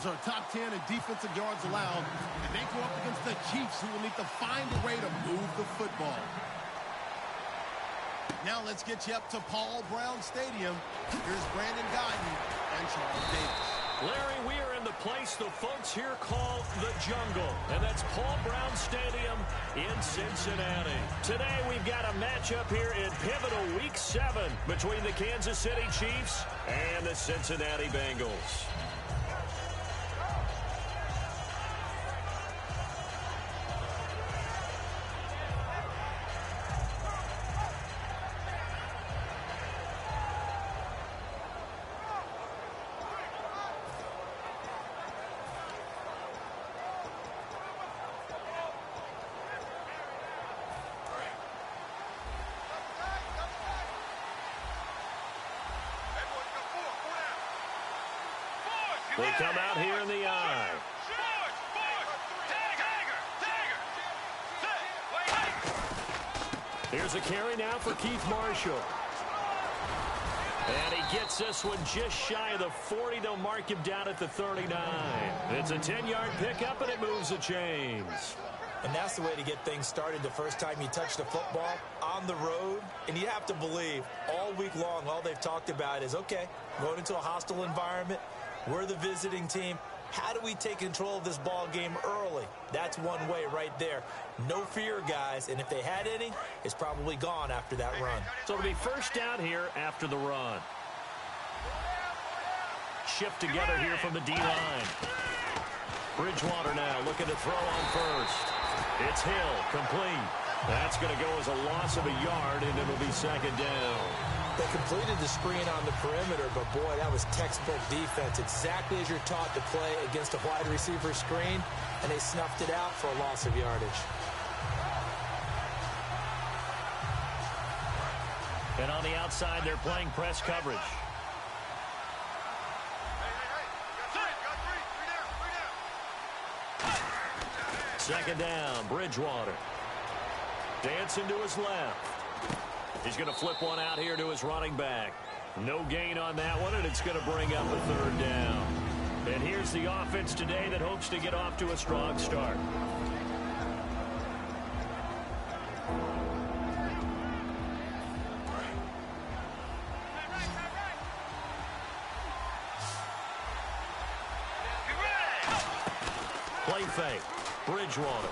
Bengals are top 10 in defensive yards allowed, and they go up against the Chiefs, who will need to find a way to move the football. Now let's get you up to Paul Brown Stadium. Here's Brandon Guyton and Charles Davis. Larry, we are in the place the folks here call the Jungle, and that's Paul Brown Stadium in Cincinnati. Today we've got a matchup here in pivotal Week 7 between the Kansas City Chiefs and the Cincinnati Bengals. They come out here in the eye. Here's a carry now for Keith Marshall. And he gets this one just shy of the 40. They'll mark him down at the 39. It's a 10-yard pickup, and it moves the chains. And that's the way to get things started the first time you touch the football on the road. And you have to believe all week long, all they've talked about is, okay, going into a hostile environment. We're the visiting team. How do we take control of this ball game early? That's one way right there. No fear, guys. And if they had any, it's probably gone after that run. So it'll be first down here after the run. Shift together here from the D-line. Bridgewater now looking to throw on first. It's Hill, complete. That's going to go as a loss of a yard, and it'll be second down. They completed the screen on the perimeter, but, boy, that was textbook defense. Exactly as you're taught to play against a wide receiver screen, and they snuffed it out for a loss of yardage. And on the outside, they're playing press coverage. Second down, Bridgewater. Dancing to his left. He's going to flip one out here to his running back. No gain on that one, and it's going to bring up a third down. And here's the offense today that hopes to get off to a strong start. Play fake. Bridgewater.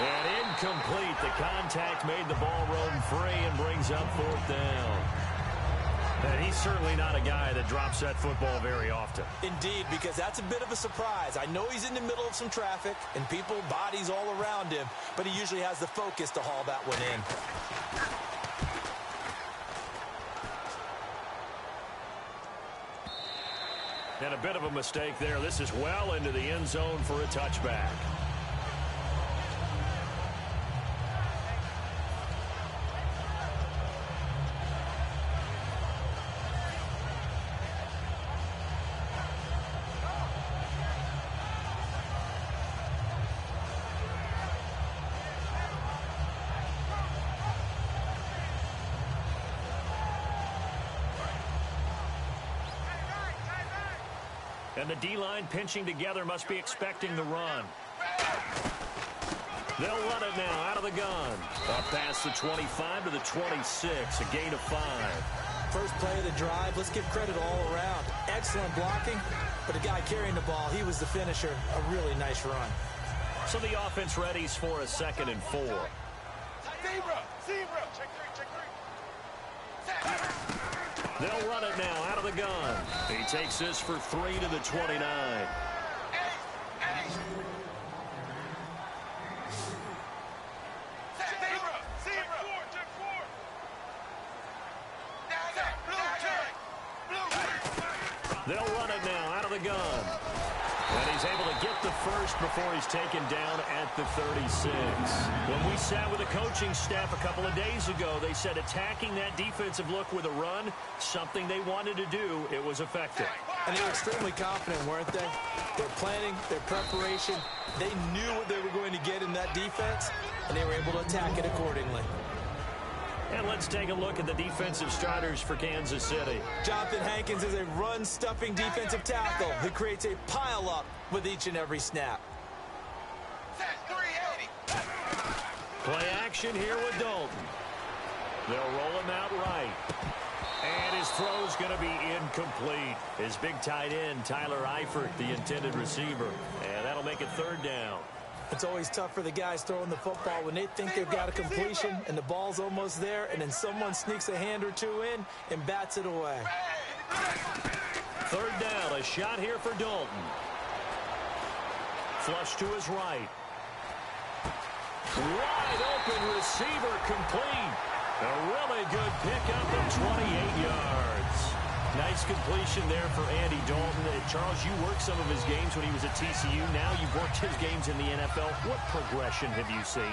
And incomplete. The contact made the ball roam free and brings up fourth down. And he's certainly not a guy that drops that football very often. Indeed, because that's a bit of a surprise. I know he's in the middle of some traffic and people, bodies all around him, but he usually has the focus to haul that one in. And a bit of a mistake there. This is well into the end zone for a touchback. And the D-line pinching together must be expecting the run. They'll run it now out of the gun. Up past the 25 to the 26, a gain of 5. First play of the drive, let's give credit all around. Excellent blocking, but the guy carrying the ball, he was the finisher. A really nice run. So the offense readies for a 2nd and 4. They'll run it now out of the gun. He takes this for 3 to the 29. They'll run it now out of the gun. And he's able to get the first before he's taken down at the 36. When we sat with the coaching staff a couple of days ago, they said attacking that defensive look with a run, something they wanted to do, it was effective. And they were extremely confident, weren't they? Their planning, their preparation, they knew what they were going to get in that defense, and they were able to attack it accordingly. And let's take a look at the defensive starters for Kansas City. Jonathan Hankins is a run-stuffing defensive tackle. that creates a pile-up with each and every snap. Play action here with Dalton. They'll roll him out right. And his throw's going to be incomplete. His big tight end, Tyler Eifert, the intended receiver. And that'll make it third down. It's always tough for the guys throwing the football when they think they've got a completion and the ball's almost there, and then someone sneaks a hand or two in and bats it away. Third down, a shot here for Dalton. Flush to his right. Wide open receiver complete. A really good pickup of 28 yards. Nice completion there for Andy Dalton. Charles, you worked some of his games when he was at TCU. Now you've worked his games in the NFL. What progression have you seen?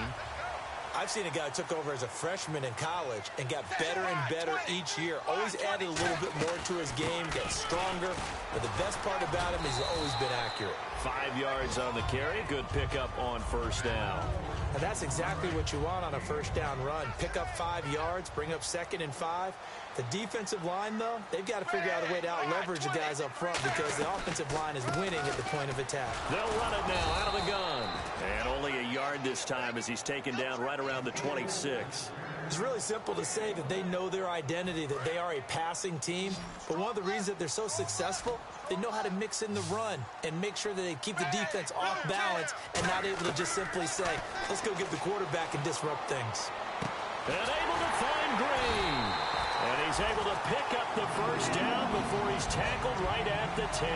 I've seen a guy who took over as a freshman in college and got better and better each year. Always added a little bit more to his game, got stronger. But the best part about him is he's always been accurate. 5 yards on the carry. Good pickup on first down. And that's exactly what you want on a first down run. Pick up 5 yards, bring up 2nd and 5. The defensive line, though, they've got to figure out a way to out-leverage the guys up front because the offensive line is winning at the point of attack. They'll run it now out of the gun. And only a yard this time as he's taken down right around the 26. It's really simple to say that they know their identity, that they are a passing team. But one of the reasons that they're so successful, they know how to mix in the run and make sure that they keep the defense off balance and not able to just simply say, let's go get the quarterback and disrupt things. And able to find Green. And he's able to pick up the first down before he's tackled right at the 10.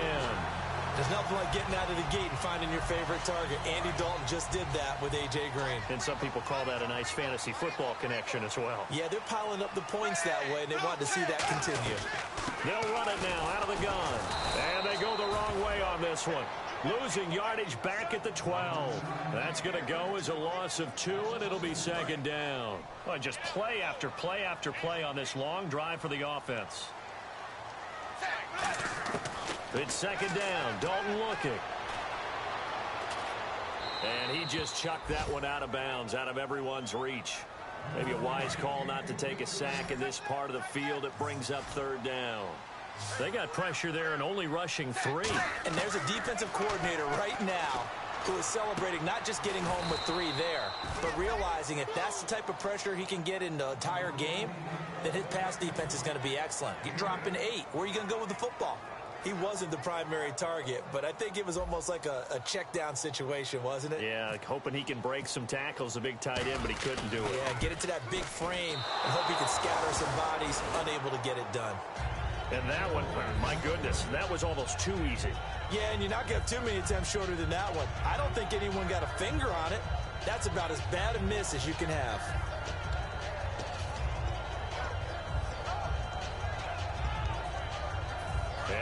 There's nothing like getting out of the gate and finding your favorite target. Andy Dalton just did that with A.J. Green. And some people call that a nice fantasy football connection as well. Yeah, they're piling up the points that way, and they want to see that continue. They'll run it now out of the gun. And they go the wrong way on this one. Losing yardage back at the 12. That's going to go as a loss of 2, and it'll be second down. Well, just play after play after play on this long drive for the offense. It's second down. Dalton looking. And he just chucked that one out of bounds, out of everyone's reach. Maybe a wise call not to take a sack in this part of the field. It brings up third down. They got pressure there and only rushing 3. And there's a defensive coordinator right now who is celebrating not just getting home with 3 there, but realizing if that's the type of pressure he can get in the entire game, then his pass defense is going to be excellent. You're dropping 8. Where are you going to go with the football? He wasn't the primary target, but I think it was almost like a check down situation, wasn't it? Yeah, hoping he can break some tackles, a big tight end, but he couldn't do it. Yeah, get it to that big frame and hope he can scatter some bodies, unable to get it done. And that one, my goodness, that was almost too easy. Yeah, and you're not going to have too many attempts shorter than that one. I don't think anyone got a finger on it. That's about as bad a miss as you can have.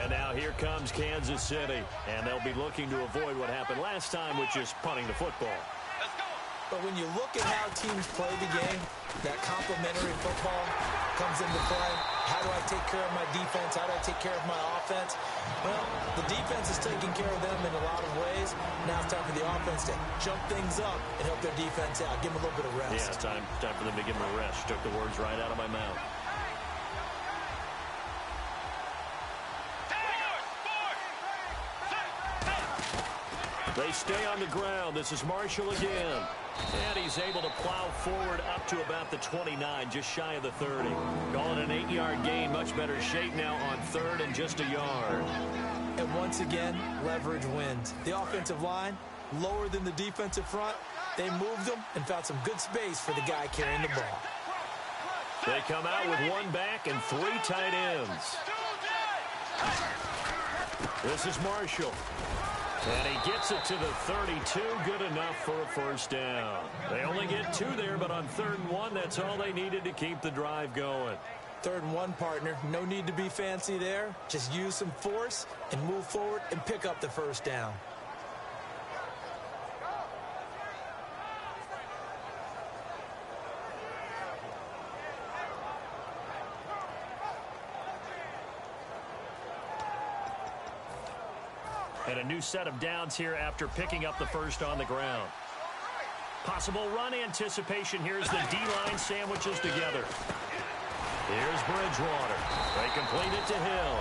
And now here comes Kansas City. And they'll be looking to avoid what happened last time, which is punting the football. But when you look at how teams play the game, that complementary football comes into play. How do I take care of my defense? How do I take care of my offense? Well, the defense is taking care of them in a lot of ways. Now it's time for the offense to jump things up and help their defense out. Give them a little bit of rest. Yeah, it's time for them to give them a rest. Took the words right out of my mouth. They stay on the ground. This is Marshall again. And he's able to plow forward up to about the 29, just shy of the 30. Call it an 8-yard gain. Much better shape now on 3rd and just a yard. And once again, leverage wins. The offensive line, lower than the defensive front. They moved them and found some good space for the guy carrying the ball. They come out with 1 back and 3 tight ends. This is Marshall. And he gets it to the 32, good enough for a first down. They only get 2 there, but on 3rd and 1, that's all they needed to keep the drive going. 3rd and 1, partner. No need to be fancy there. Just use some force and move forward and pick up the first down. And a new set of downs here after picking up the first on the ground. Possible run anticipation. Here's the D-line sandwiches together. Here's Bridgewater. They complete it to Hill.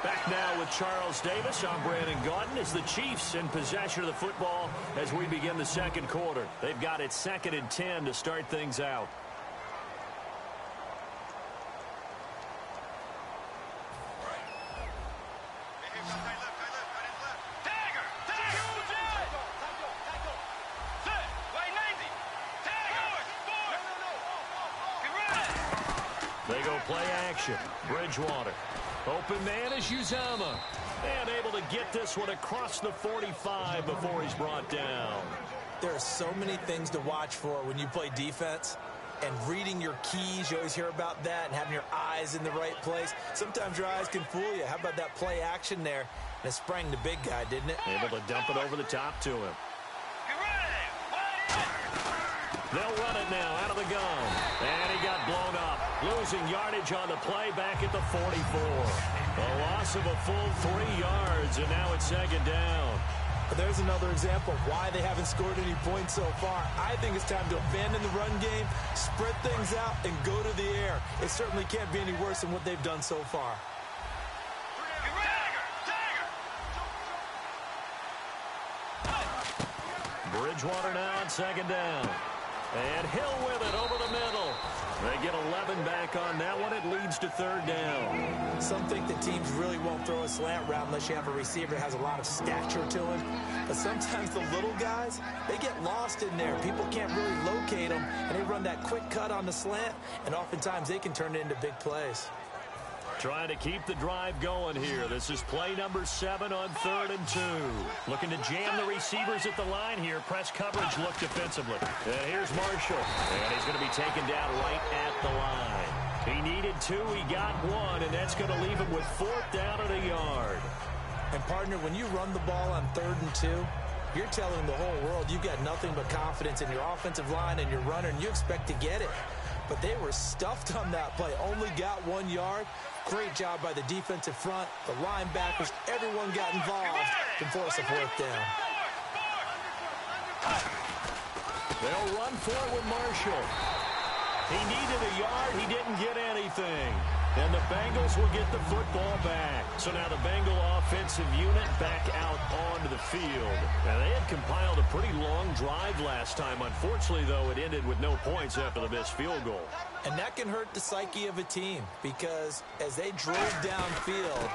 Back now with Charles Davis. I'm Brandon Gaudin as the Chiefs in possession of the football as we begin the second quarter. They've got it 2nd and 10 to start things out. They go play action. Bridgewater. Open man is Uzama. And able to get this one across the 45 before he's brought down. There are so many things to watch for when you play defense. And reading your keys, you always hear about that, and having your eyes in the right place. Sometimes your eyes can fool you. How about that play action there? And it sprang the big guy, didn't it? Able to dump it over the top to him. They'll run it now out of the gun. And he got blown up. Losing yardage on the play back at the 44. A loss of a full 3 yards, and now it's 2nd down. But there's another example of why they haven't scored any points so far. I think it's time to abandon the run game, spread things out, and go to the air. It certainly can't be any worse than what they've done so far. Bridgewater now on 2nd down. And Hill with it over the middle. They get 11 back on that one. It leads to 3rd down. Some think that teams really won't throw a slant route unless you have a receiver that has a lot of stature to him. But sometimes the little guys, they get lost in there. People can't really locate them, and they run that quick cut on the slant, and oftentimes they can turn it into big plays. Trying to keep the drive going here. This is play number 7 on 3rd and 2. Looking to jam the receivers at the line here. Press coverage look defensively. And here's Marshall. And he's going to be taken down right at the line. He needed 2. He got 1. And that's going to leave him with 4th down and a yard. And, partner, when you run the ball on 3rd and 2, you're telling the whole world you've got nothing but confidence in your offensive line and your runner, and you expect to get it. But they were stuffed on that play. Only got 1 yard. Great job by the defensive front, the linebackers, everyone got involved to force a 4th down. They'll run for it with Marshall. He needed a yard. He didn't get anything. And the Bengals will get the football back. So now the Bengal offensive unit back out onto the field. Now, they had compiled a pretty long drive last time. Unfortunately, though, it ended with no points after the missed field goal. And that can hurt the psyche of a team because as they drove downfield,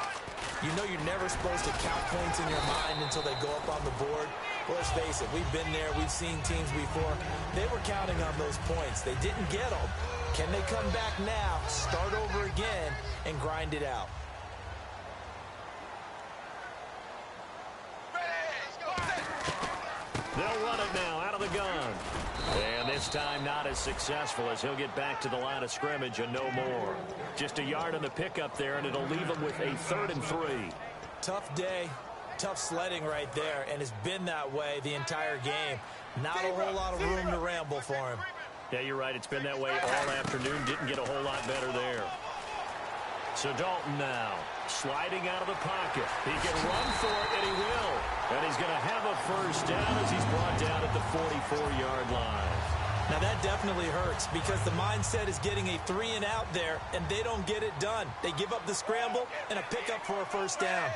you know you're never supposed to count points in your mind until they go up on the board. Well, let's face it, we've been there. We've seen teams before. They were counting on those points. They didn't get them. Can they come back now, start over again, and grind it out? They'll run it now out of the gun. And this time not as successful as he'll get back to the line of scrimmage and no more. Just a yard on the pickup there, and it'll leave him with a 3rd and 3. Tough day, tough sledding right there, and it's been that way the entire game. Not a whole lot of room to ramble for him. Yeah, you're right. It's been that way all afternoon. Didn't get a whole lot better there. So Dalton now sliding out of the pocket. He can run for it, and he will. And he's going to have a 1st down as he's brought down at the 44-yard line. Now that definitely hurts because the mindset is getting a 3-and-out there, and they don't get it done. They give up the scramble and a pickup for a 1st down.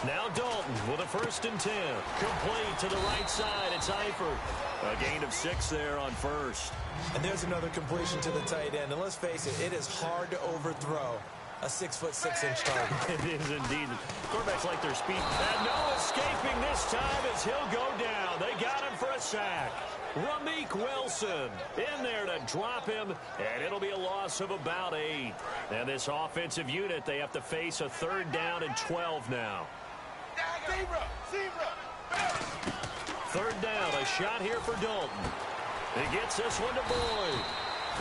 Now Dalton with a 1st and 10. Complete to the right side. It's Eifert. A gain of 6 there on 1st. And there's another completion to the tight end. And let's face it, it is hard to overthrow a 6'6" target. It is indeed. Quarterbacks like their speed. And no escaping this time as he'll go down. They got him for a sack. Ramik Wilson in there to drop him, and it'll be a loss of about 8. And this offensive unit, they have to face a 3rd down and 12 now. 3rd down, a shot here for Dalton. He gets this one to Boyd.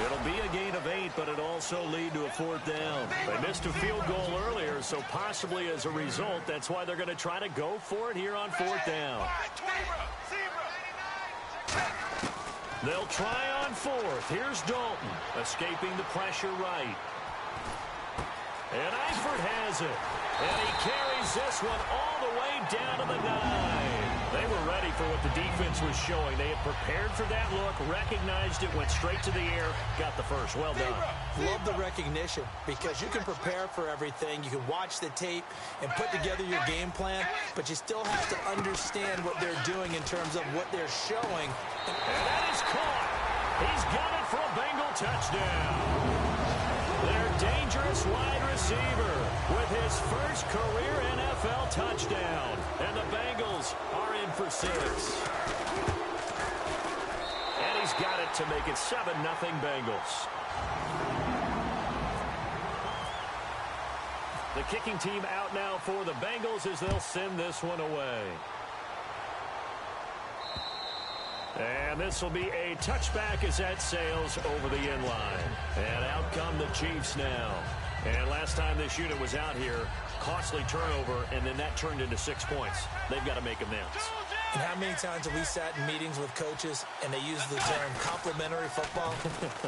It'll be a gain of 8, but it'll also lead to a 4th down. They missed a field goal earlier, so possibly as a result, that's why they're going to try to go for it here on 4th down. They'll try on 4th. Here's Dalton, escaping the pressure right. And Eifert has it. And he carries this one all the way down to the 9. They were ready for what the defense was showing. They had prepared for that look, recognized it, went straight to the air, got the first. Well done. Love the recognition because you can prepare for everything. You can watch the tape and put together your game plan, but you still have to understand what they're doing in terms of what they're showing. And that is caught. He's got it for a Bengal touchdown. Their dangerous wide receiver with his first career NFL touchdown. And the Bengals are in for 6. And he's got it to make it 7-0 Bengals. The kicking team out now for the Bengals as they'll send this one away. And this will be a touchback as that sails over the end line. And out come the Chiefs now. And last time this unit was out here, costly turnover, and then that turned into 6 points. They've got to make amends. And how many times have we sat in meetings with coaches and they use the term complementary football?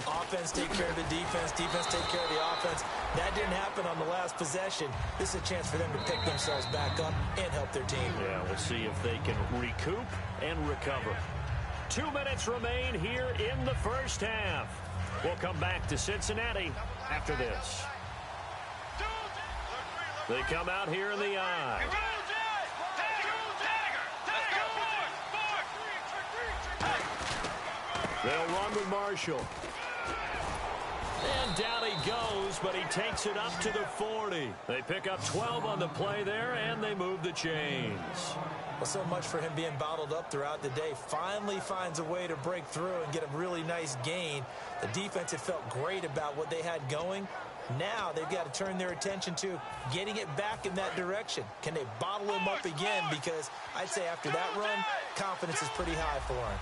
Offense take care of the defense, defense take care of the offense. That didn't happen on the last possession. This is a chance for them to pick themselves back up and help their team. Yeah, we'll see if they can recoup and recover. 2 minutes remain here in the first half. We'll come back to Cincinnati after this. They come out here in the I. They'll run with Marshall. And down he goes, but he takes it up to the 40. They pick up 12 on the play there, and they move the chains. Well, so much for him being bottled up throughout the day. Finally finds a way to break through and get a really nice gain. The defense had felt great about what they had going. Now they've got to turn their attention to getting it back in that direction. Can they bottle him up again? Because I'd say after that run, confidence is pretty high for him.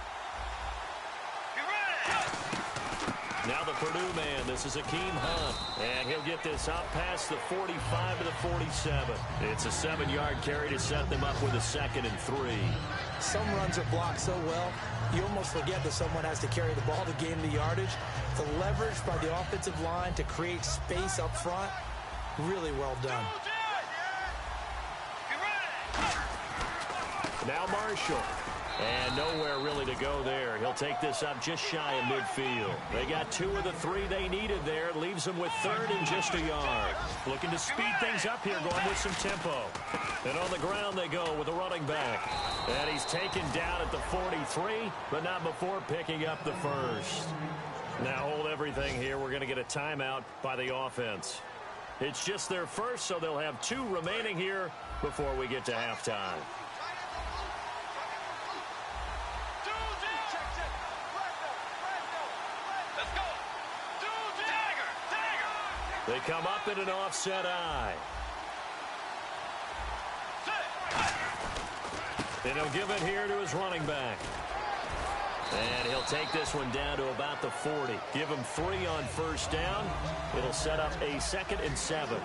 Now the Purdue man, this is Akeem Hunt, and he'll get this up past the 45 to the 47. It's a 7-yard carry to set them up with a 2nd and 3. Some runs are blocked so well, you almost forget that someone has to carry the ball to gain the yardage. The leverage by the offensive line to create space up front, really well done. Now Marshall. And nowhere really to go there. He'll take this up just shy of midfield. They got 2 of the 3 they needed there. Leaves them with 3rd and just a yard. Looking to speed things up here, going with some tempo. And on the ground they go with a running back. And he's taken down at the 43, but not before picking up the first. Now hold everything here. We're going to get a timeout by the offense. It's just their first, so they'll have 2 remaining here before we get to halftime. They come up in an offset I. And he'll give it here to his running back. And he'll take this one down to about the 40. Give him 3 on first down. It'll set up a 2nd and 7.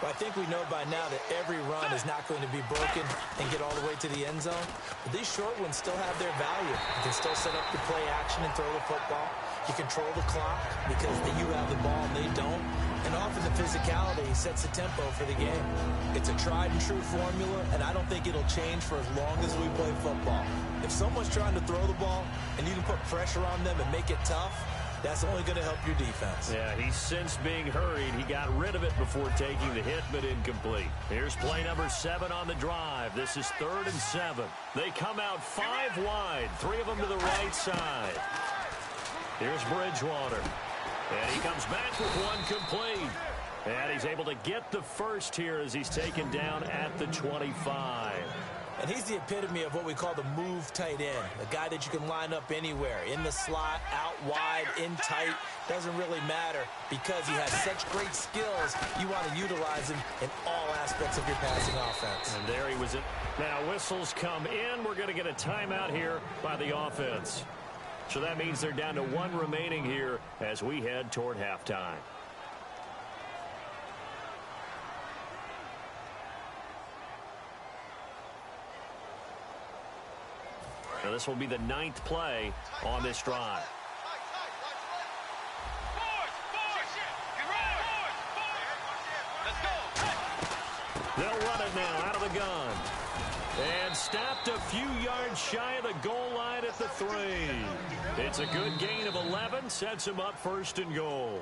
Well, I think we know by now that every run is not going to be broken and get all the way to the end zone. But these short ones still have their value. You can still set up the play action and throw the football. You control the clock because you have the ball and they don't. And often the physicality sets the tempo for the game. It's a tried and true formula, and I don't think it'll change for as long as we play football. If someone's trying to throw the ball and you can put pressure on them and make it tough, that's only going to help your defense. Yeah, he's since being hurried. He got rid of it before taking the hit, but incomplete. Here's play number 7 on the drive. This is 3rd and 7. They come out 5 wide, 3 of them to the right side. Here's Bridgewater. And he comes back with 1 complete. And he's able to get the first here as he's taken down at the 25. And he's the epitome of what we call the move tight end. A guy that you can line up anywhere. In the slot, out wide, in tight. Doesn't really matter because he has such great skills. You want to utilize him in all aspects of your passing offense. And there he was. Now whistles come in. We're going to get a timeout here by the offense. So that means they're down to 1 remaining here as we head toward halftime. Now this will be the 9th play on this drive. They'll run it now out of the gun. And stopped a few yards shy of the goal line at the 3. It's a good gain of 11, sets him up 1st and goal.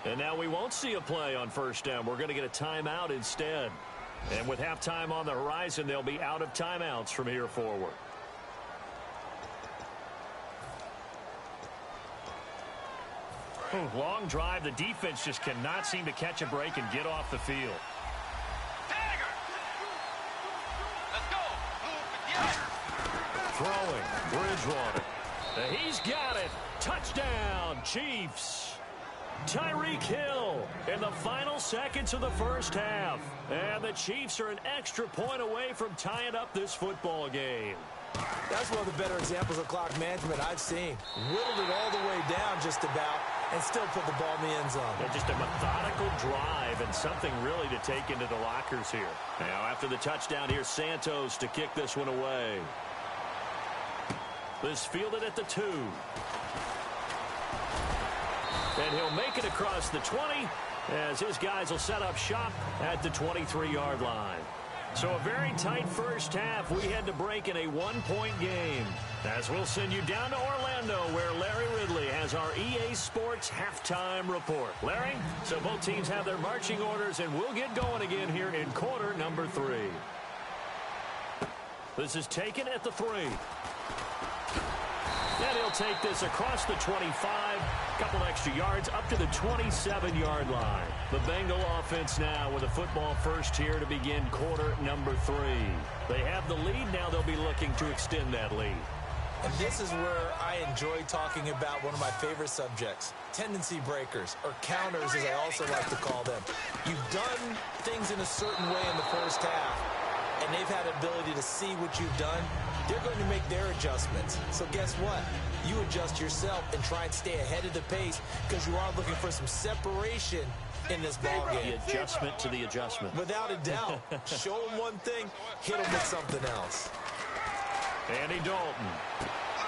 And now we won't see a play on 1st down. We're going to get a timeout instead. And with halftime on the horizon, they'll be out of timeouts from here forward. Ooh, long drive. The defense just cannot seem to catch a break and get off the field. Throwing, Bridgewater. He's got it. Touchdown, Chiefs. Tyreek Hill in the final seconds of the 1st half. And the Chiefs are an extra point away from tying up this football game. That's one of the better examples of clock management I've seen. Whittled it all the way down just about and still put the ball in the end zone. Yeah, just a methodical drive and something really to take into the lockers here. Now after the touchdown, here's Santos to kick this one away. This fielded at the 2. And he'll make it across the 20 as his guys will set up shop at the 23-yard line. So a very tight 1st half. We had to break in a 1-point game. As we'll send you down to Orlando where Larry Ridley has our EA Sports halftime report. Larry, so both teams have their marching orders and we'll get going again here in quarter number 3. This is taken at the 3. And he'll take this across the 25, couple extra yards up to the 27-yard line. The Bengal offense now with a football first here to begin quarter number 3. They have the lead. Now they'll be looking to extend that lead. And this is where I enjoy talking about one of my favorite subjects, tendency breakers, or counters as I also like to call them. You've done things in a certain way in the 1st half, and they've had the ability to see what you've done. They're going to make their adjustments. So guess what? You adjust yourself and try and stay ahead of the pace because you are looking for some separation in this ballgame. The adjustment to the adjustment. Without a doubt. Show them one thing, hit them with something else. Andy Dalton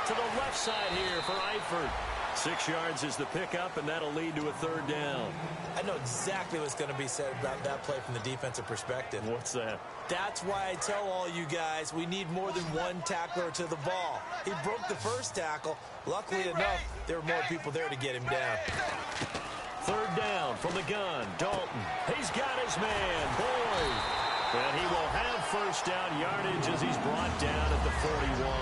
to the left side here for Eifert. 6 yards is the pickup, and that'll lead to a 3rd down. I know exactly what's going to be said about that play from the defensive perspective. What's that? That's why I tell all you guys we need more than one tackler to the ball. He broke the 1st tackle. Luckily enough, there were more people there to get him down. 3rd down from the gun. Dalton. He's got his man, Boyd. And he will have 1st down yardage as he's brought down at the 41.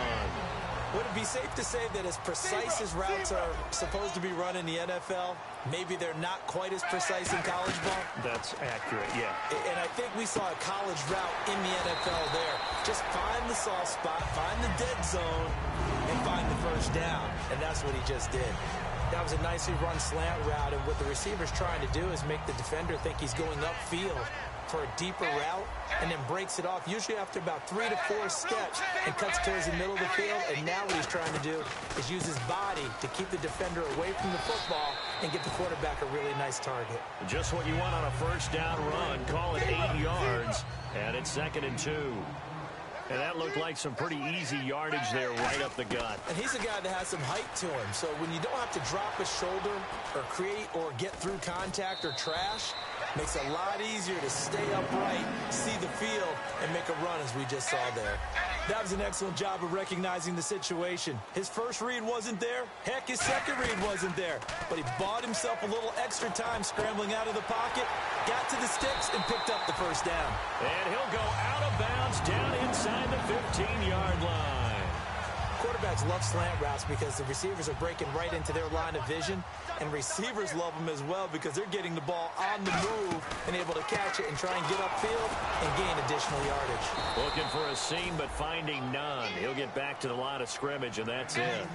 Would it be safe to say that as precise as routes are supposed to be run in the NFL, maybe they're not quite as precise in college ball? That's accurate, yeah. And I think we saw a college route in the NFL there. Just find the soft spot, find the dead zone, and find the 1st down. And that's what he just did. That was a nicely run slant route, and what the receiver's trying to do is make the defender think he's going upfield for a deeper route and then breaks it off usually after about 3 to 4 steps and cuts towards the middle of the field. And now what he's trying to do is use his body to keep the defender away from the football and get the quarterback a really nice target. Just what you want on a 1st down run. Call it 8 yards, and it's 2nd and 2. And that looked like some pretty easy yardage there right up the gut. And he's a guy that has some height to him. So when you don't have to drop a shoulder or create or get through contact or trash, makes it a lot easier to stay upright, see the field, and make a run as we just saw there. That was an excellent job of recognizing the situation. His 1st read wasn't there. Heck, his 2nd read wasn't there. But he bought himself a little extra time scrambling out of the pocket, got to the sticks, and picked up the 1st down. And he'll go out of bounds down inside the 15-yard line. Quarterbacks love slant routes because the receivers are breaking right into their line of vision, and receivers love them as well because they're getting the ball on the move and able to catch it and try and get upfield and gain additional yardage. Looking for a seam but finding none. He'll get back to the line of scrimmage, and that's it.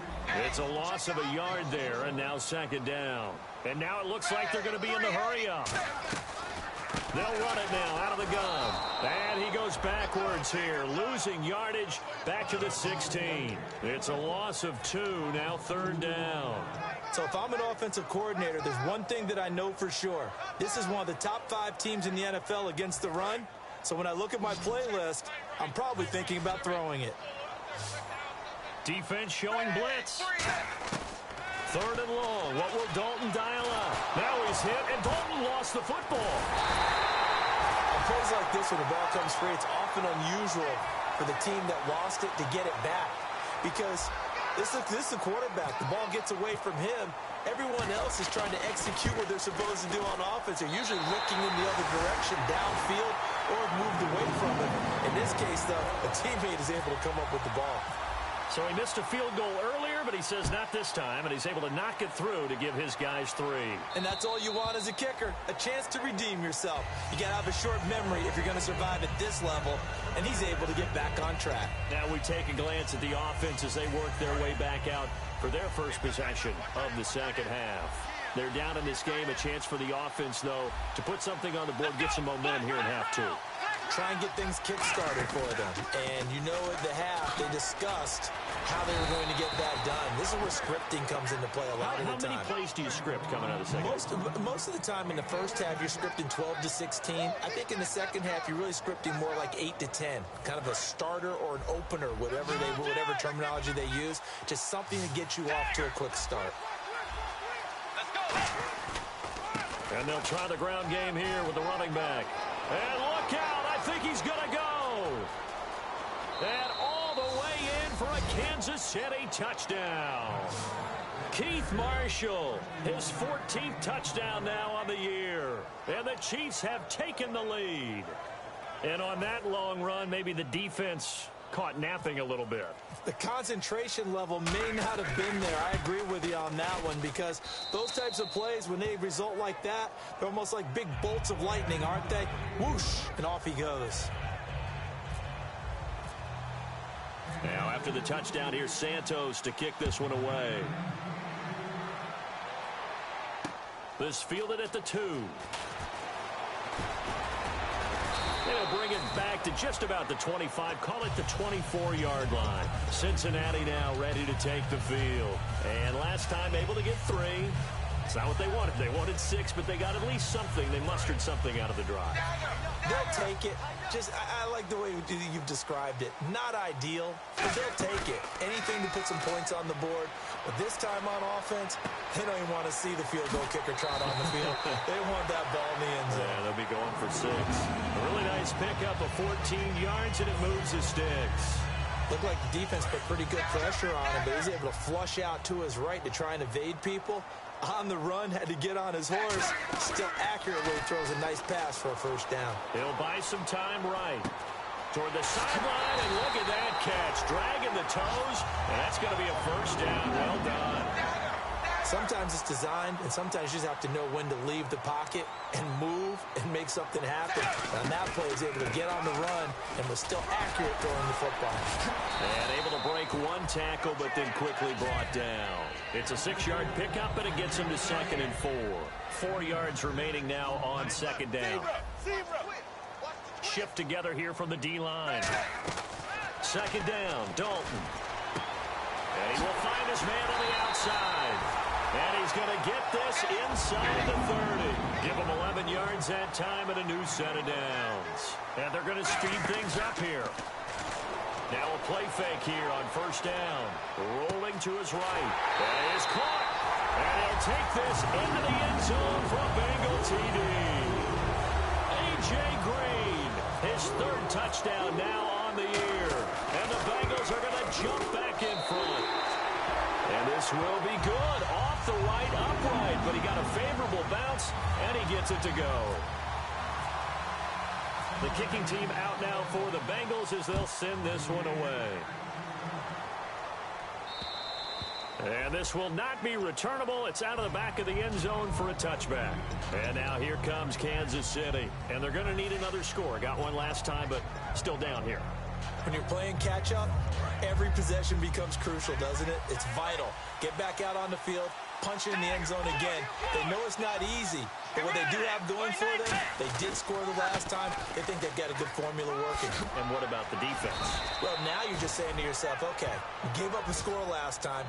It's a loss of a yard there, and now 2nd down. And now it looks like they're going to be in the hurry-up. They'll run it now out of the gun. And he goes backwards here, losing yardage back to the 16. It's a loss of 2, now 3rd down. So if I'm an offensive coordinator, there's one thing that I know for sure. This is one of the top 5 teams in the NFL against the run. So when I look at my playlist, I'm probably thinking about throwing it. Defense showing blitz. 3rd and long. What will Dalton dial up? Now he's hit, and Dalton lost the football. On plays like this, when the ball comes free, it's often unusual for the team that lost it to get it back. Because this is a quarterback. The ball gets away from him. Everyone else is trying to execute what they're supposed to do on offense. They're usually looking in the other direction, downfield, or moved away from it. In this case, though, a teammate is able to come up with the ball. So he missed a field goal earlier, but he says not this time, and he's able to knock it through to give his guys 3. And that's all you want as a kicker, a chance to redeem yourself. You got to have a short memory if you're going to survive at this level, and he's able to get back on track. Now we take a glance at the offense as they work their way back out for their first possession of the second half. They're down in this game. A chance for the offense, though, to put something on the board, get some momentum here in half 2. Try and get things kick-started for them. And you know at the half, they discussed how they were going to get that done. This is where scripting comes into play a lot of the time. How many plays do you script coming out of the second? Most of the time in the first half, you're scripting 12 to 16. I think in the second half, you're really scripting more like 8 to 10. Kind of a starter or an opener, whatever terminology they use. Just something to get you off to a quick start. And they'll try the ground game here with the running back. And look out! I think he's going to go. And all the way in for a Kansas City touchdown. Keith Marshall, his 14th touchdown now on the year. And the Chiefs have taken the lead. And on that long run, maybe the defense caught napping a little bit. The concentration level may not have been there. I agree with you on that one, because those types of plays, when they result like that, they're almost like big bolts of lightning, aren't they? Whoosh, and off he goes. Now after the touchdown, here's Santos to kick this one away. This fielded at the 2. They'll bring it back to just about the 25, call it the 24-yard line. Cincinnati now ready to take the field. And last time able to get 3. It's not what they wanted. They wanted 6, but they got at least something. They mustered something out of the drive. They'll take it. I like the way you've described it. Not ideal, but they'll take it. Anything to put some points on the board. But this time on offense, they don't even want to see the field goal kicker trot on the field. They want that ball in the end zone. Yeah, they'll be going for 6. A really nice pickup of 14 yards, and it moves the sticks. Looked like the defense put pretty good pressure on him, but he's able to flush out to his right to try and evade people. On the run, had to get on his horse. Still accurately throws a nice pass for a first down. He'll buy some time right. Toward the sideline, and look at that catch. Dragging the toes, and that's going to be a first down. Well done. Sometimes it's designed, and sometimes you just have to know when to leave the pocket and move and make something happen. And on that play, he's able to get on the run and was still accurate throwing the football. And able to break 1 tackle, but then quickly brought down. It's a 6-yard pickup, and it gets him to 2nd and 4. 4 yards remaining now on 2nd down. Shift together here from the D-line. 2nd down, Dalton. And he will find his man on the outside. And he's going to get this inside the 30. Give him 11 yards that time and a new set of downs. And they're going to speed things up here. Now a play fake here on 1st down. Rolling to his right. That is caught. And he'll take this into the end zone for a Bengal TD. A.J. Green, his 3rd touchdown now on the year. And the Bengals are going to jump back in front. And this will be good. Off the right upright, but he got a favorable bounce, and he gets it to go. The kicking team out now for the Bengals as they'll send this one away. And this will not be returnable. It's out of the back of the end zone for a touchback. And now here comes Kansas City. And they're going to need another score. Got one last time, but still down here. When you're playing catch-up, every possession becomes crucial, doesn't it? It's vital. Get back out on the field, punch it in the end zone again. They know it's not easy, but what they do have going for them, they did score the last time. They think they've got a good formula working. And what about the defense? Well, now you're just saying to yourself, okay, we gave up a score last time.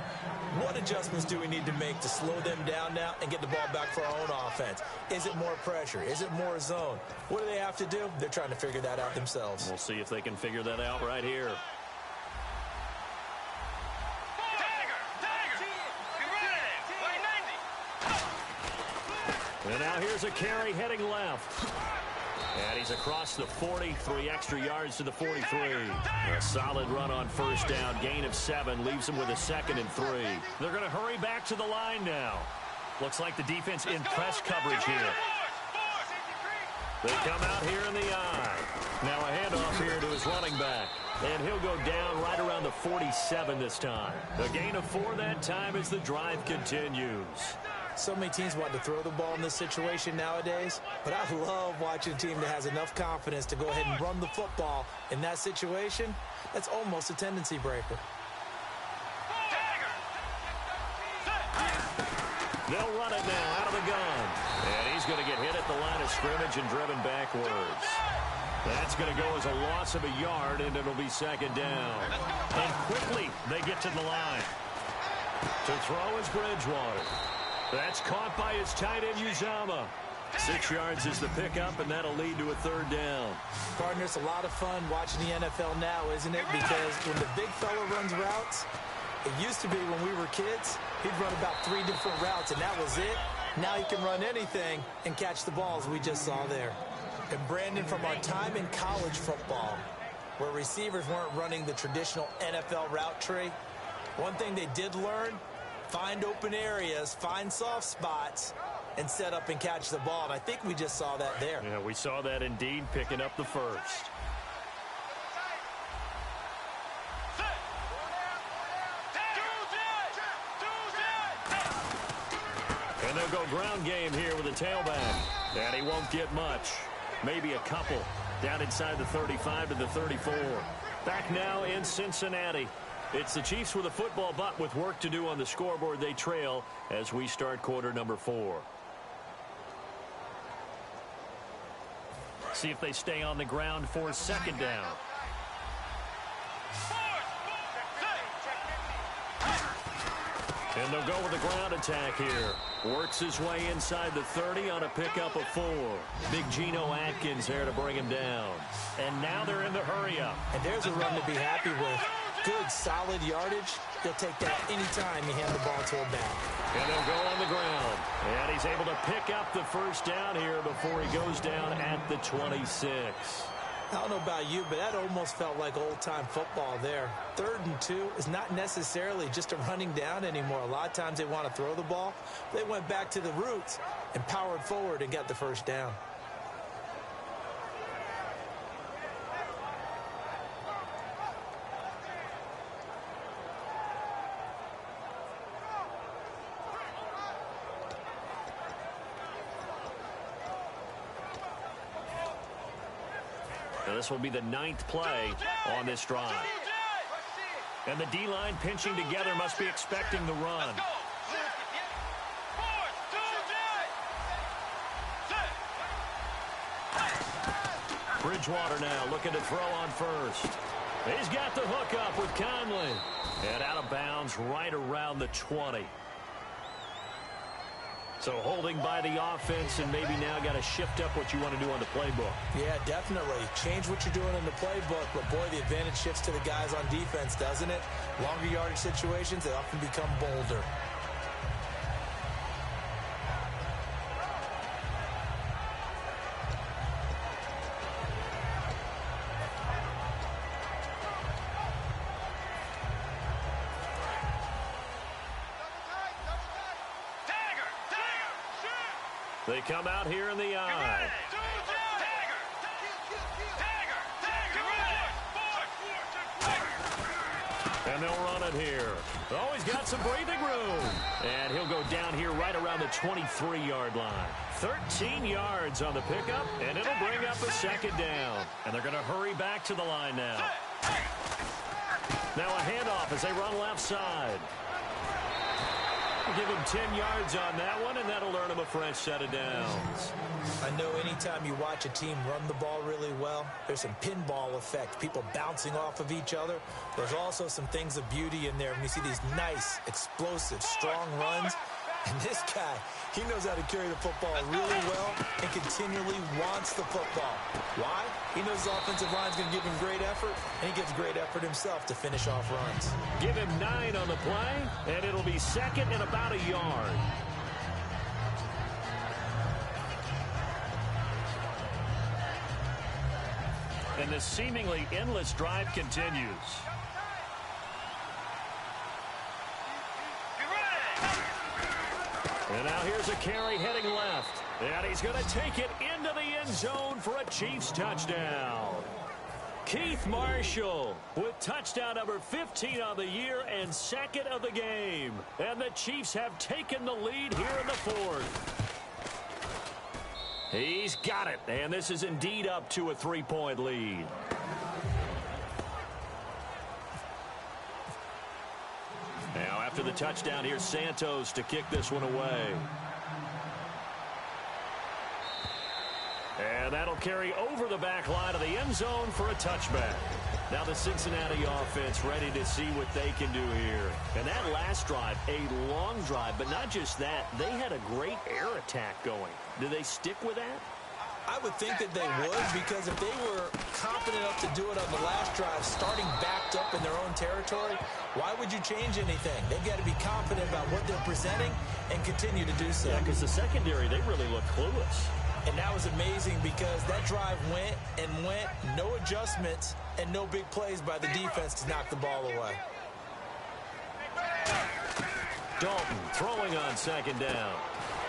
What adjustments do we need to make to slow them down now and get the ball back for our own offense? Is it more pressure? Is it more zone? What do they have to do? They're trying to figure that out themselves. We'll see if they can figure that out right here. And now here's a carry heading left. And he's across the 40, 3 extra yards to the 43. A solid run on first down, gain of 7, leaves him with a 2nd and 3. They're going to hurry back to the line now. Looks like the defense in press coverage here. They come out here in the eye. Now a handoff here to his running back. And he'll go down right around the 47 this time. A gain of 4 that time as the drive continues. So many teams want to throw the ball in this situation nowadays, but I love watching a team that has enough confidence to go ahead and run the football in that situation. That's almost a tendency breaker. They'll run it now out of the gun. And he's going to get hit at the line of scrimmage and driven backwards. That's going to go as a loss of a yard, and it'll be 2nd down. And quickly they get to the line. To throw is Bridgewater. That's caught by his tight end, Uzama. 6 yards is the pickup, and that'll lead to a 3rd down. Partner, it's a lot of fun watching the NFL now, isn't it? Because when the big fella runs routes, it used to be when we were kids, he'd run about 3 different routes, and that was it. Now he can run anything and catch the balls we just saw there. And Brandon, from our time in college football, where receivers weren't running the traditional NFL route tree, one thing they did learn, find open areas, find soft spots, and set up and catch the ball. And I think we just saw that there. Yeah, we saw that indeed, picking up the first. And they'll go ground game here with a tailback. And he won't get much. Maybe a couple. Down inside the 35 to the 34. Back now in Cincinnati. It's the Chiefs with a football, but with work to do on the scoreboard, they trail as we start quarter number 4. See if they stay on the ground for 2nd down. And they'll go with the ground attack here. Works his way inside the 30 on a pickup of 4. Big Geno Atkins there to bring him down. And now they're in the hurry-up. And there's a run to be happy with. Good, solid yardage. He'll take that anytime you hand the ball to a back. And they'll go on the ground. And he's able to pick up the first down here before he goes down at the 26. I don't know about you, but that almost felt like old-time football there. 3rd and 2 is not necessarily just a running down anymore. A lot of times they want to throw the ball. They went back to the roots and powered forward and got the first down. Now this will be the 9th play on this drive. And the D-line pinching together must be expecting the run. Bridgewater now looking to throw on first. He's got the hook up with Conley. And out of bounds right around the 20. So holding by the offense, and maybe now got to shift up what you want to do on the playbook. Yeah, definitely. Change what you're doing in the playbook, but boy, the advantage shifts to the guys on defense, doesn't it? Longer yardage situations, they often become bolder. They come out here in the eye. And they'll run it here. Oh, he's got some breathing room. And he'll go down here right around the 23-yard line. 13 yards on the pickup, and it'll bring up a 2nd down. And they're going to hurry back to the line now. Now a handoff as they run left side. Give him 10 yards on that one, and that'll earn him a fresh set of downs. I know anytime you watch a team run the ball really well, there's some pinball effect, people bouncing off of each other. There's also some things of beauty in there when you see these nice, explosive, strong runs. And this guy, he knows how to carry the football really well and continually wants the football. Why? He knows his offensive line's going to give him great effort, and he gives great effort himself to finish off runs. Give him 9 on the play, and it'll be 2nd and about a yard. And this seemingly endless drive continues. And now here's a carry heading left. And he's going to take it into the end zone for a Chiefs touchdown. Keith Marshall with touchdown number 15 on the year and second of the game. And the Chiefs have taken the lead here in the fourth. He's got it, and this is indeed up to a 3-point lead. Now after the touchdown, here's Santos to kick this one away. And that'll carry over the back line of the end zone for a touchback. Now the Cincinnati offense ready to see what they can do here. And that last drive, a long drive, but not just that. They had a great air attack going. Do they stick with that? I would think that they would, because if they were confident enough to do it on the last drive, starting backed up in their own territory, why would you change anything? They've got to be confident about what they're presenting and continue to do so. Yeah, because the secondary, they really look clueless. And that was amazing because that drive went and went, no adjustments, and no big plays by the defense to knock the ball away. Dalton throwing on second down.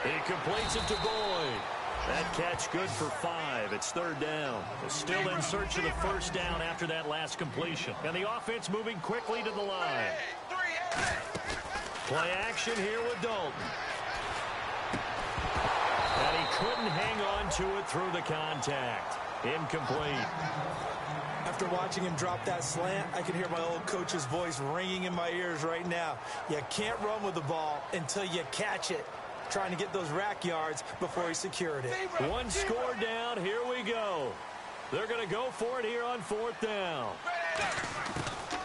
He completes it to Boyd. That catch good for 5. It's third down. Still in search of the first down after that last completion. And the offense moving quickly to the line. Play action here with Dalton. And he couldn't hang on to it through the contact. Incomplete. After watching him drop that slant, I can hear my old coach's voice ringing in my ears right now. You can't run with the ball until you catch it. Trying to get those rack yards before he secured it. One score down. Here we go. They're going to go for it here on fourth down.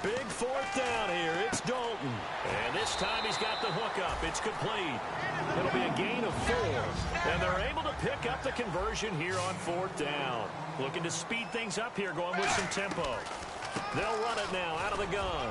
Big fourth down here. It's Dalton. And this time he's got the hook up. It's complete. It'll be a gain of 4. And they're able to pick up the conversion here on fourth down. Looking to speed things up here, going with some tempo. They'll run it now out of the gun.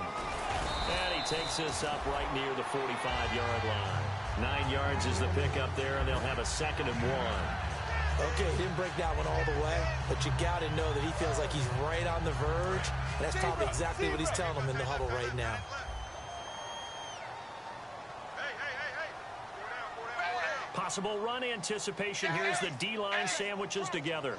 And he takes this up right near the 45-yard line. 9 yards is the pickup there, and they'll have a 2nd and 1. Okay, he didn't break that one all the way, but you got to know that he feels like he's right on the verge, and that's probably exactly what he's telling them in the huddle right now. Possible run anticipation here as the D-line sandwiches together.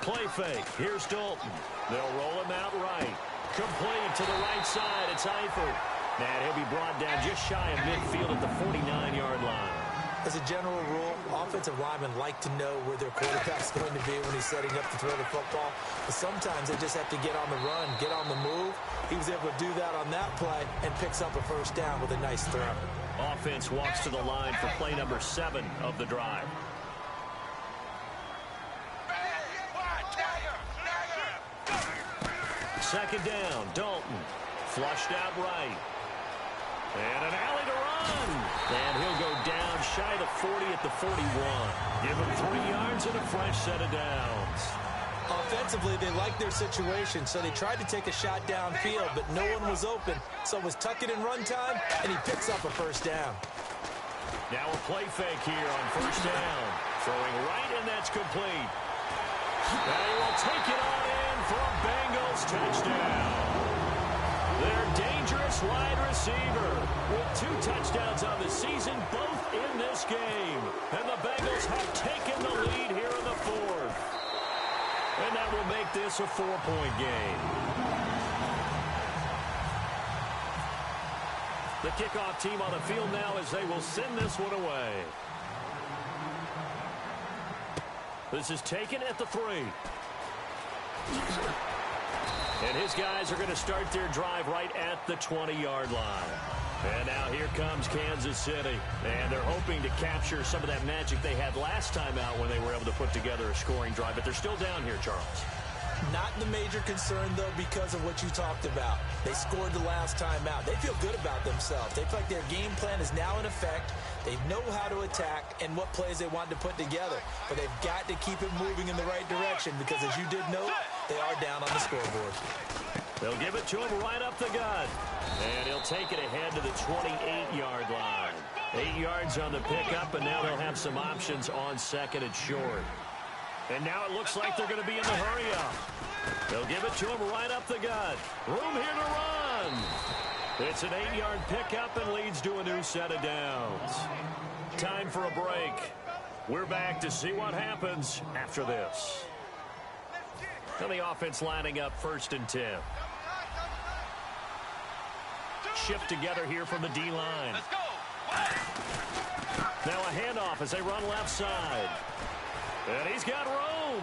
Play fake. Here's Dalton. They'll roll him out right. Complete to the right side. It's Eifert. And he'll be brought down just shy of midfield at the 49-yard line. As a general rule, offensive linemen like to know where their quarterback's going to be when he's setting up to throw the football. But sometimes they just have to get on the run, get on the move. He was able to do that on that play and picks up a first down with a nice throw. Offense walks to the line for play number 7 of the drive. Second down, Dalton. Flushed out right. And an alley to run. And he'll go down shy of the 40 at the 41. Give him 3 yards and a fresh set of downs. Offensively, they like their situation, so they tried to take a shot downfield, but no one was open. So it was tuck it in run time, and he picks up a first down. Now a play fake here on first down. Throwing right, and that's complete. And he will take it on in for a Bengals touchdown. Their dangerous wide receiver with 2 touchdowns on the season, both in this game. And the Bengals have taken the lead here in the fourth. And that will make this a 4-point game. The kickoff team on the field now as they will send this one away. This is taken at the 3. And his guys are going to start their drive right at the 20-yard line. And now here comes Kansas City. And they're hoping to capture some of that magic they had last time out when they were able to put together a scoring drive. But they're still down here, Charles. Not the major concern, though, because of what you talked about. They scored the last time out. They feel good about themselves. They feel like their game plan is now in effect. They know how to attack and what plays they want to put together. But they've got to keep it moving in the right direction because, as you did note, they are down on the scoreboard. They'll give it to him right up the gut. And he'll take it ahead to the 28-yard line. 8 yards on the pickup, and now they'll have some options on second and short. And now it looks like they're going to be in the hurry-up. They'll give it to him right up the gut. Room here to run. It's an 8-yard pickup and leads to a new set of downs. Time for a break. We're back to see what happens after this. And the offense lining up 1st and 10. Shift together here from the D-line. Let's go. Now a handoff as they run left side. And he's got room.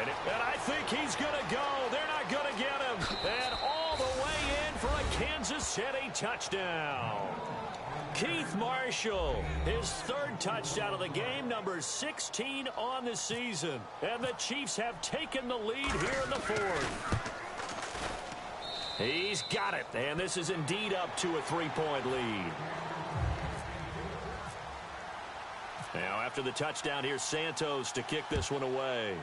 And I think he's going to go. They're not going to get him. And all the way in for a Kansas City touchdown. Keith Marshall, his 3rd touchdown of the game, number 16 on the season. And the Chiefs have taken the lead here in the 4th. He's got it, and this is indeed up to a 3-point lead. Now, after the touchdown, here's Santos to kick this one away.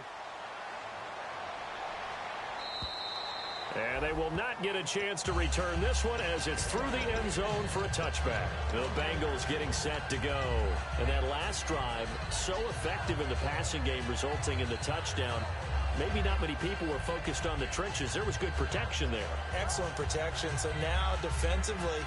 And they will not get a chance to return this one as it's through the end zone for a touchback. The Bengals getting set to go. And that last drive, so effective in the passing game, resulting in the touchdown. Maybe not many people were focused on the trenches. There was good protection there. Excellent protection. So now defensively,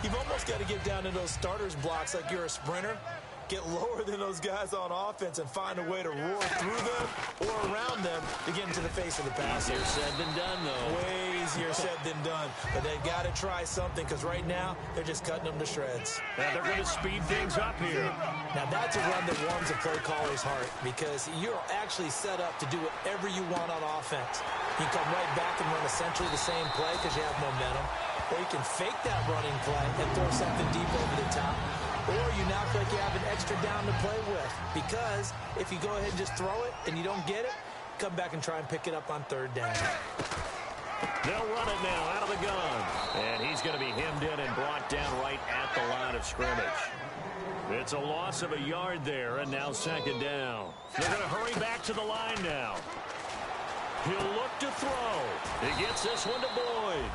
you've almost got to get down to those starters blocks like you're a sprinter. Get lower than those guys on offense and find a way to roar through them or around them to get into the face of the passer. Easier said than done, though. Way easier said than done. But they've got to try something because right now they're just cutting them to shreds. And they're going to speed things up here. Now that's a run that warms a play caller's heart because you're actually set up to do whatever you want on offense. You can come right back and run essentially the same play because you have momentum. Or you can fake that running play and throw something deep over the top. Or you now feel like you have an extra down to play with. Because if you go ahead and just throw it and you don't get it, come back and try and pick it up on 3rd down. They'll run it now out of the gun. And he's going to be hemmed in and brought down right at the line of scrimmage. It's a loss of a yard there, and now 2nd down. They're going to hurry back to the line now. He'll look to throw. He gets this one to Boyd.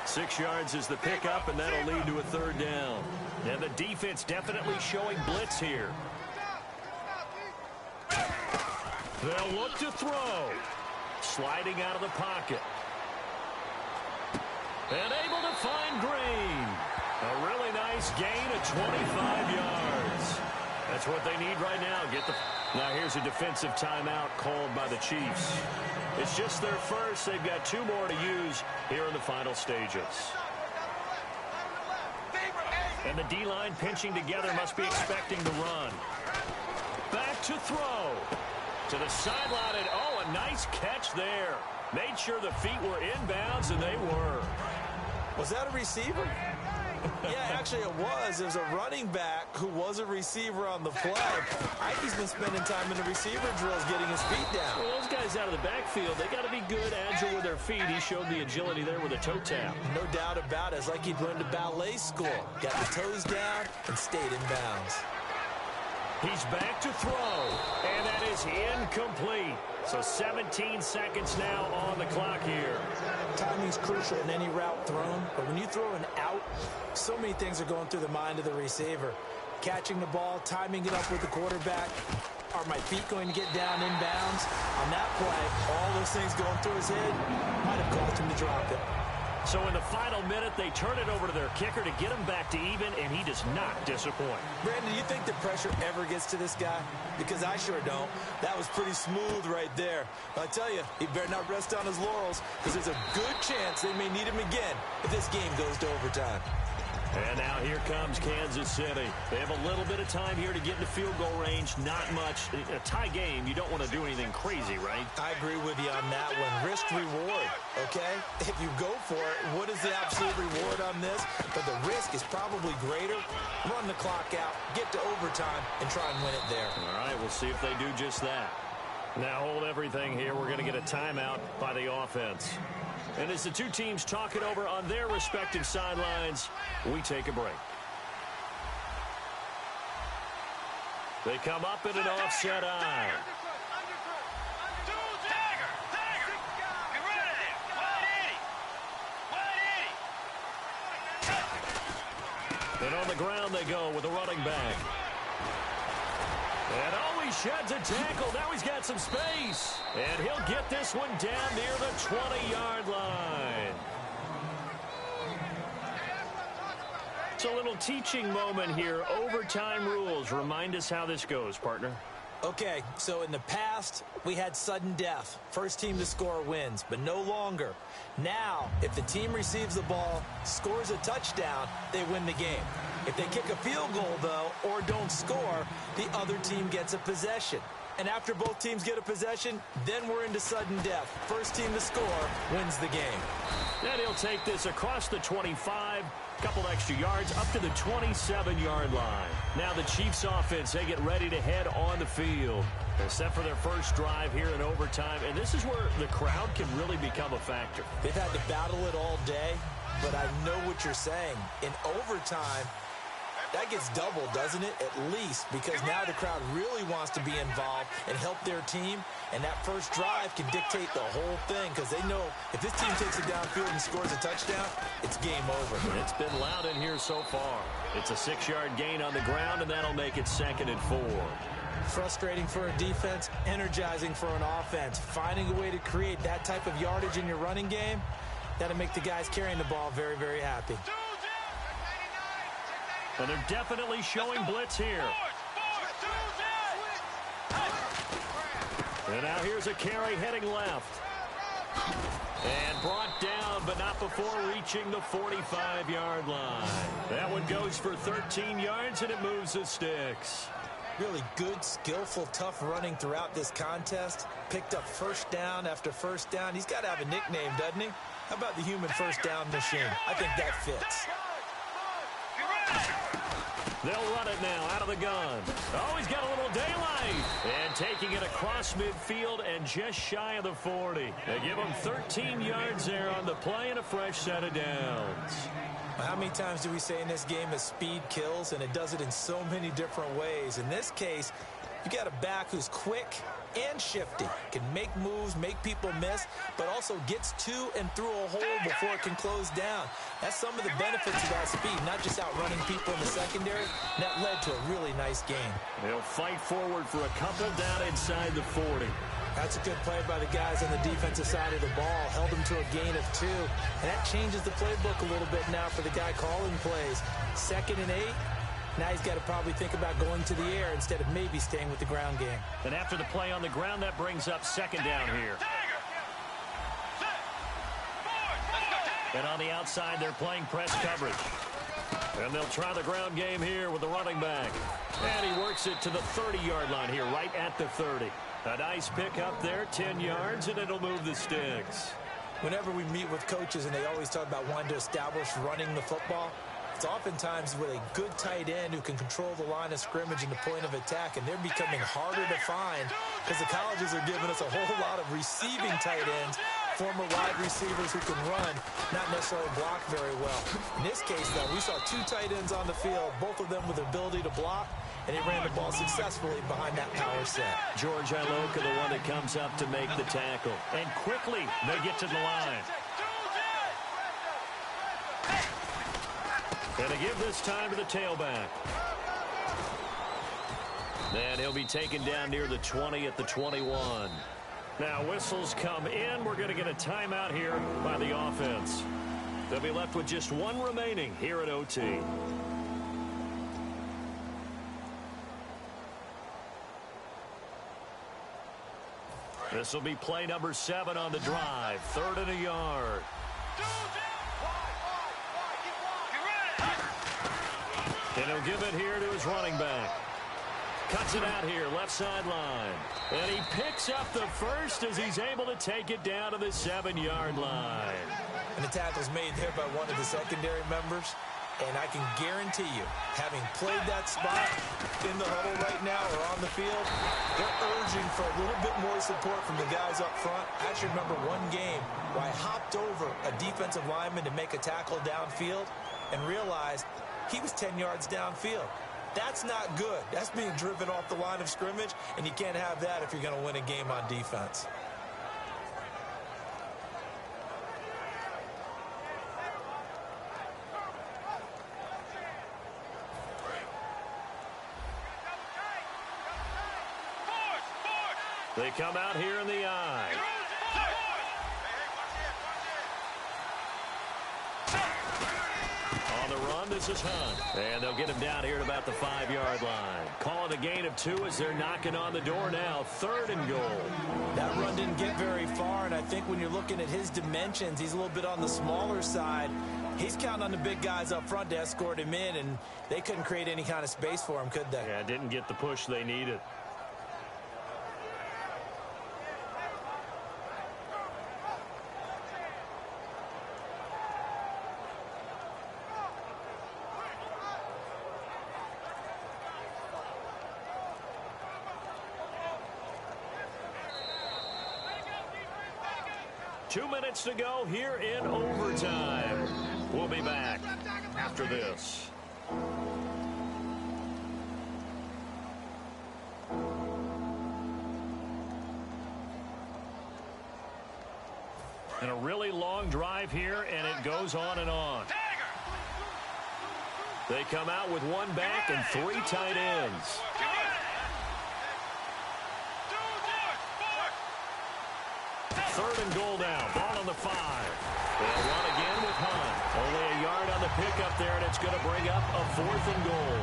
6 yards is the pickup, and that'll lead to a 3rd down. And the defense definitely showing blitz here. They'll look to throw. Sliding out of the pocket. And able to find Green. A really nice gain of 25 yards. That's what they need right now. Now here's a defensive timeout called by the Chiefs. It's just their first. They've got 2 more to use here in the final stages. And the D-line pinching together must be expecting to run. Back to throw. To the sideline, and a nice catch there. Made sure the feet were inbounds, and they were. Was that a receiver? Yeah, actually it was. There's a running back who was a receiver on the play. Ike's been spending time in the receiver drills getting his feet down. Well, those guys out of the backfield, they got to be good, agile with their feet. He showed the agility there with a toe tap. No doubt about it. It's like he'd learned a ballet school. Got the toes down and stayed in bounds. He's back to throw, and that is incomplete. So 17 seconds now on the clock here. Timing's crucial in any route thrown, but when you throw an out, so many things are going through the mind of the receiver. Catching the ball, timing it up with the quarterback. Are my feet going to get down in bounds? On that play, all those things going through his head might have caused him to drop it. So in the final minute, they turn it over to their kicker to get him back to even, and he does not disappoint. Brandon, do you think the pressure ever gets to this guy? Because I sure don't. That was pretty smooth right there. But I tell you, he better not rest on his laurels, because there's a good chance they may need him again if this game goes to overtime. And now here comes Kansas City. They have a little bit of time here to get into field goal range. Not much. A tie game, you don't want to do anything crazy, right? I agree with you on that one. Risk reward, okay? If you go for it, what is the absolute reward on this? But the risk is probably greater. Run the clock out, get to overtime, and try and win it there. All right, we'll see if they do just that. Now hold everything here. We're going to get a timeout by the offense. And as the two teams talk it over on their respective sidelines, we take a break. They come up in an offset eye. And on the ground they go with a running back. And he sheds a tackle. Now he's got some space. And he'll get this one down near the 20-yard line. It's a little teaching moment here. Overtime rules. Remind us how this goes, partner. Okay, so in the past, we had sudden death. First team to score wins, but no longer. Now, if the team receives the ball, scores a touchdown, they win the game. If they kick a field goal, though, or don't score, the other team gets a possession. And after both teams get a possession, then we're into sudden death. First team to score wins the game. And he'll take this across the 25, couple extra yards, up to the 27-yard line. Now the Chiefs offense, they get ready to head on the field. They're set for their first drive here in overtime, and this is where the crowd can really become a factor. They've had to battle it all day, but I know what you're saying. In overtime, that gets doubled, doesn't it? At least, because now the crowd really wants to be involved and help their team, and that first drive can dictate the whole thing because they know if this team takes it downfield and scores a touchdown, it's game over. It's been loud in here so far. It's a 6-yard gain on the ground, and that'll make it 2nd and 4. Frustrating for a defense, energizing for an offense. Finding a way to create that type of yardage in your running game, that'll make the guys carrying the ball very, very happy. And they're definitely showing blitz here. And now here's a carry heading left. And brought down, but not before reaching the 45-yard line. That one goes for 13 yards, and it moves the sticks. Really good, skillful, tough running throughout this contest. Picked up first down after first down. He's got to have a nickname, doesn't he? How about the human first down machine? I think that fits. They'll run it now out of the gun. Oh, he's got a little daylight. And taking it across midfield and just shy of the 40. They give him 13 yards there on the play and a fresh set of downs. How many times do we say in this game that speed kills, and it does it in so many different ways? In this case, you got a back who's quick and shifty, can make moves, make people miss, but also gets to and through a hole before it can close down. That's some of the benefits of that speed, not just outrunning people in the secondary. And that led to a really nice game. They'll fight forward for a couple down inside the 40. That's a good play by the guys on the defensive side of the ball. Held them to a gain of 2. And that changes the playbook a little bit now for the guy calling plays. 2nd and 8. Now he's got to probably think about going to the air instead of maybe staying with the ground game. And after the play on the ground, that brings up 2nd down here. And on the outside, they're playing press coverage. And they'll try the ground game here with the running back. And he works it to the 30-yard line here, right at the 30. A nice pick up there, 10 yards, and it'll move the sticks. Whenever we meet with coaches and they always talk about wanting to establish running the football, it's oftentimes with a good tight end who can control the line of scrimmage and the point of attack, and they're becoming harder to find because the colleges are giving us a whole lot of receiving tight ends, former wide receivers who can run, not necessarily block very well. In this case, though, we saw 2 tight ends on the field, both of them with the ability to block, and he ran the ball successfully behind that power set. George Iloka, the one that comes up to make the tackle. And quickly, they get to the line. And they give this time to the tailback. And he'll be taken down near the 20 at the 21. Now whistles come in. We're going to get a timeout here by the offense. They'll be left with just 1 remaining here at OT. This will be play number 7 on the drive. 3rd and a yard. And he'll give it here to his running back. Cuts it out here, left sideline. And he picks up the first as he's able to take it down to the 7-yard line. And the tackle's made there by one of the secondary members. And I can guarantee you, having played that spot in the huddle right now or on the field, they're urging for a little bit more support from the guys up front. I actually remember one game where I hopped over a defensive lineman to make a tackle downfield and realized he was 10 yards downfield. That's not good. That's being driven off the line of scrimmage, and you can't have that if you're going to win a game on defense. They come out here in the eye. On the run, this is Hunt. And they'll get him down here at about the 5-yard line. Calling a gain of 2 as they're knocking on the door now. 3rd and goal. That run didn't get very far, and I think when you're looking at his dimensions, he's a little bit on the smaller side. He's counting on the big guys up front to escort him in, and they couldn't create any kind of space for him, could they? Yeah, didn't get the push they needed. Two minutes to go here in overtime. We'll be back after this. And a really long drive here, and it goes on and on. They come out with 1 back and 3 tight ends. Third and goal now. Ball on the 5. They'll run again with Hunt. Only a yard on the pickup there, and it's going to bring up a 4th and goal.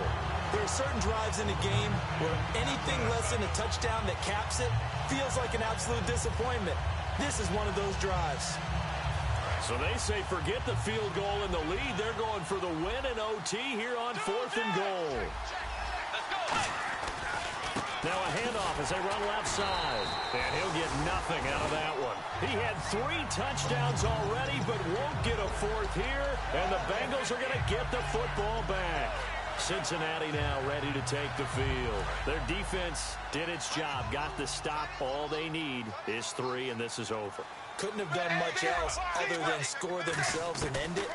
There are certain drives in the game where anything less than a touchdown that caps it feels like an absolute disappointment. This is one of those drives. So they say forget the field goal in the lead. They're going for the win in OT here on 4th and goal. Now a handoff as they run left side. And he'll get nothing out of that one. He had 3 touchdowns already, but won't get a 4th here. And the Bengals are going to get the football back. Cincinnati now ready to take the field. Their defense did its job, got the stop. All they need is 3, and this is over. Couldn't have done much else other than score themselves and end it.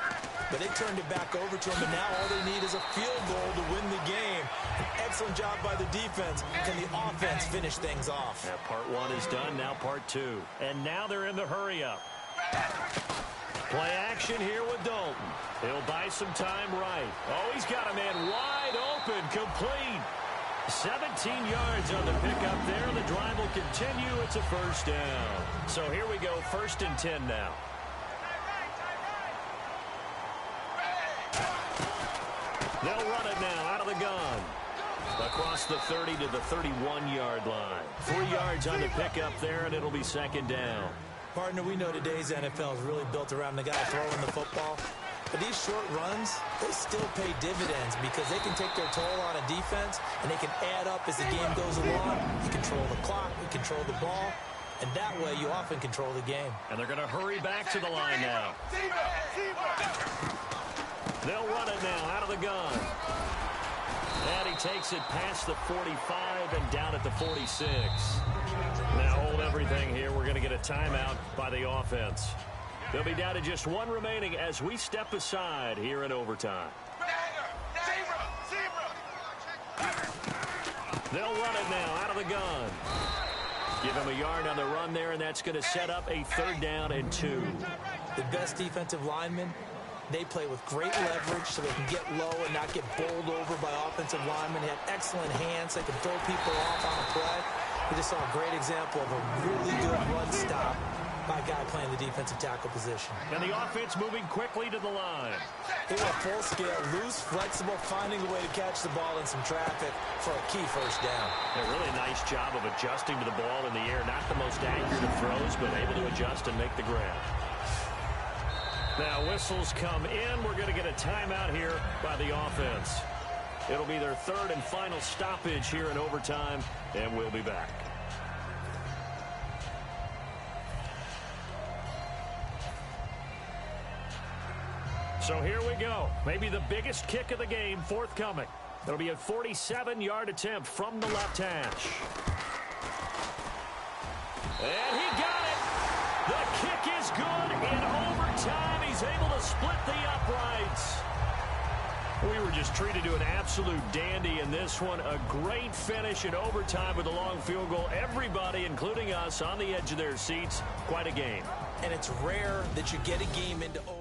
But they turned it back over to them, and now all they need is a field goal to win the game. An excellent job by the defense. Can the offense finish things off? Yeah, part 1 is done, now part 2. And now they're in the hurry-up. Play action here with Dalton. He'll buy some time right. Oh, he's got a man wide open, complete. 17 yards on the pickup there. The drive will continue. It's a 1st down. So here we go, 1st and 10 now. They'll run it now out of the gun. Across the 30 to the 31-yard line. 3 yards on the pickup there, and it'll be 2nd down. Partner, we know today's NFL is really built around the guy throwing the football. But these short runs, they still pay dividends because they can take their toll on a defense, and they can add up as the game goes along. You control the clock, you control the ball, and that way you often control the game. And they're going to hurry back to the line now. They'll run it now out of the gun. And he takes it past the 45 and down at the 46. Now hold everything here. We're going to get a timeout by the offense. They'll be down to just 1 remaining as we step aside here in overtime. They'll run it now out of the gun. Give him a yard on the run there, and that's going to set up a 3rd down and 2. The best defensive linemen, they play with great leverage so they can get low and not get bowled over by offensive linemen. They have excellent hands. They can throw people off on a play. We just saw a great example of a really good run stop by a guy playing the defensive tackle position. And the offense moving quickly to the line. They were full scale, loose, flexible, finding a way to catch the ball in some traffic for a key 1st down. A really nice job of adjusting to the ball in the air. Not the most accurate of throws, but able to adjust and make the grab. Now whistles come in. We're going to get a timeout here by the offense. It'll be their 3rd and final stoppage here in overtime, and we'll be back. So here we go. Maybe the biggest kick of the game forthcoming. It'll be a 47-yard attempt from the left hash. And he got it. The kick is good in overtime. He's able to split the uprights. We were just treated to an absolute dandy in this one. A great finish in overtime with a long field goal. Everybody, including us, on the edge of their seats. Quite a game. And it's rare that you get a game into overtime.